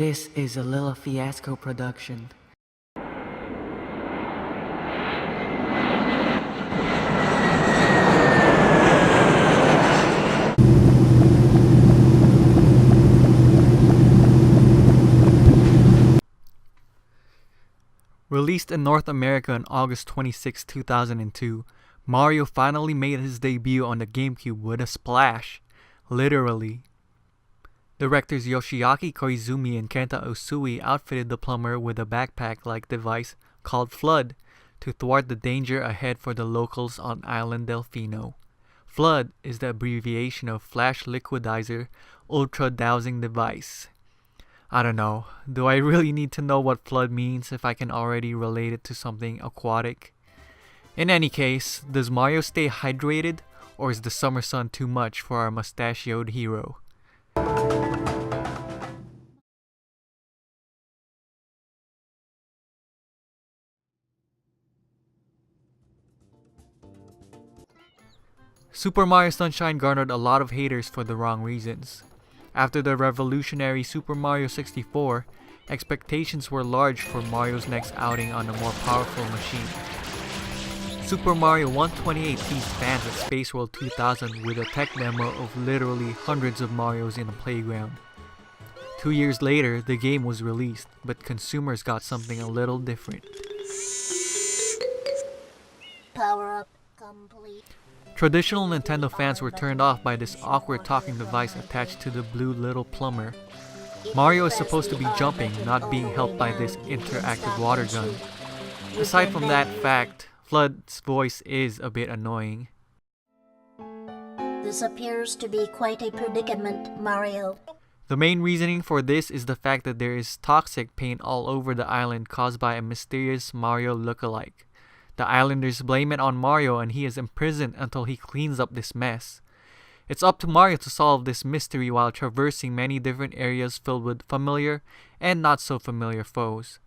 This is a Lila Fiasco production. Released in North America on August 26, 2002, Mario finally made his debut on the GameCube with a splash. Literally. Directors Yoshiaki Koizumi and Kenta Usui outfitted the plumber with a backpack-like device called Flood to thwart the danger ahead for the locals on Island Delfino. Flood is the abbreviation of Flash Liquidizer Ultra Dowsing Device. I don't know, do I really need to know what flood means if I can already relate it to something aquatic? In any case, does Mario stay hydrated, or is the summer sun too much for our mustachioed hero? Super Mario Sunshine garnered a lot of haters for the wrong reasons. After the revolutionary Super Mario 64, expectations were large for Mario's next outing on a more powerful machine. Super Mario 128 teased fans at Space World 2000 with a tech demo of literally hundreds of Marios in a playground. 2 years later, the game was released, but consumers got something a little different. Power up complete. Traditional Nintendo fans were turned off by this awkward talking device attached to the blue little plumber. Mario is supposed to be jumping, not being helped by this interactive water gun. Aside from that fact, Flood's voice is a bit annoying. This appears to be quite a predicament, Mario. The main reasoning for this is the fact that there is toxic paint all over the island caused by a mysterious Mario lookalike. The islanders blame it on Mario and he is imprisoned until he cleans up this mess. It's up to Mario to solve this mystery while traversing many different areas filled with familiar and not so familiar foes.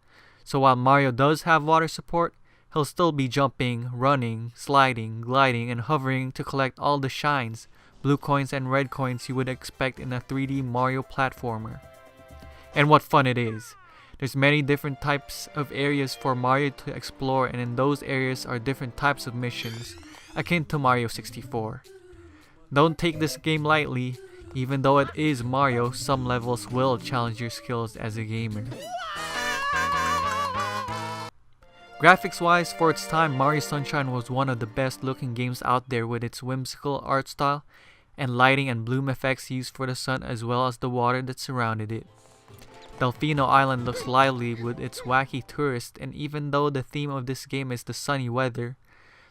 So while Mario does have water support, he'll still be jumping, running, sliding, gliding, and hovering to collect all the shines, blue coins and red coins you would expect in a 3D Mario platformer. And what fun it is! There's many different types of areas for Mario to explore, and in those areas are different types of missions, akin to Mario 64. Don't take this game lightly, even though it is Mario, some levels will challenge your skills as a gamer. Graphics wise, for its time, Mario Sunshine was one of the best looking games out there with its whimsical art style and lighting and bloom effects used for the sun as well as the water that surrounded it. Delfino Island looks lively with its wacky tourists, and even though the theme of this game is the sunny weather,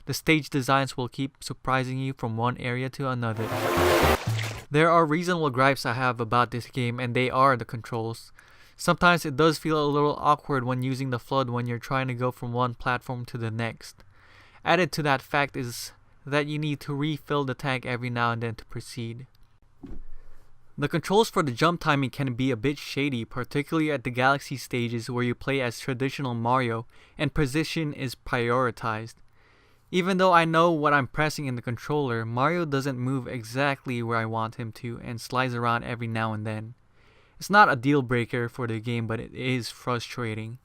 the stage designs will keep surprising you from one area to another. There are reasonable gripes I have about this game, and they are the controls. Sometimes it does feel a little awkward when using the Flood when you're trying to go from one platform to the next. Added to that fact is that you need to refill the tank every now and then to proceed. The controls for the jump timing can be a bit shady, particularly at the Galaxy stages where you play as traditional Mario and precision is prioritized. Even though I know what I'm pressing in the controller, Mario doesn't move exactly where I want him to and slides around every now and then. It's not a deal breaker for the game, but it is frustrating.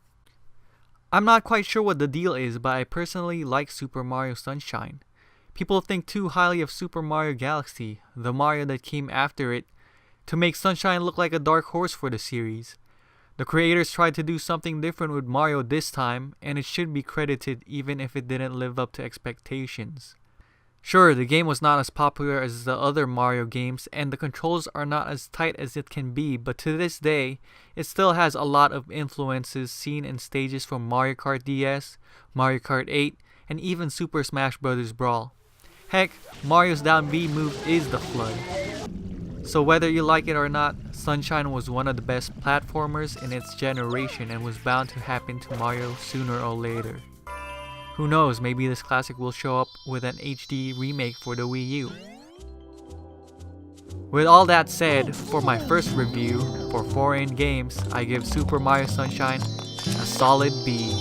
I'm not quite sure what the deal is, but I personally like Super Mario Sunshine. People think too highly of Super Mario Galaxy, the Mario that came after it, to make Sunshine look like a dark horse for the series. The creators tried to do something different with Mario this time, and it should be credited even if it didn't live up to expectations. Sure, the game was not as popular as the other Mario games, and the controls are not as tight as it can be, but to this day, it still has a lot of influences seen in stages from Mario Kart DS, Mario Kart 8, and even Super Smash Bros. Brawl. Heck, Mario's down B move is the Flood. So whether you like it or not, Sunshine was one of the best platformers in its generation and was bound to happen to Mario sooner or later. Who knows, maybe this classic will show up with an HD remake for the Wii U. With all that said, for my first review for foreign games, I give Super Mario Sunshine a solid B.